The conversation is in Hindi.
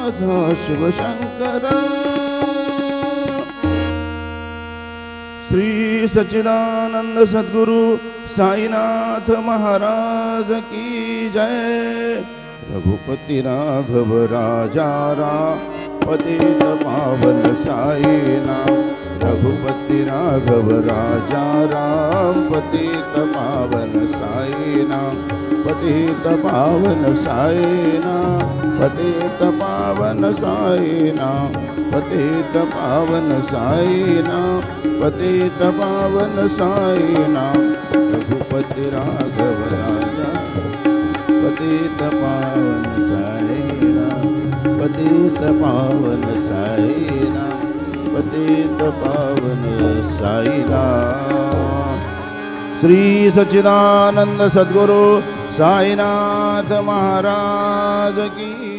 माझा शिवशंकर श्री सच्चिदानंद सद्गुरु साईनाथ महाराज की जय। रघुपति राघव राजा राम पतित पावन साईनाथ। रघुपति राघव राजा राम पतित पावन साईनाथ। पतित पावन साईनाथ। पतित पावन साईनाथ। पतित पावन साईनाथ। पतित पावन साईनाथ। रघुपति राघव राजा पतित पावन साईनाथ। पतित पावन साईनाथ। पतित पावन साईनाथ। श्री सच्चिदानंद सद्गुरु साईनाथ महाराज की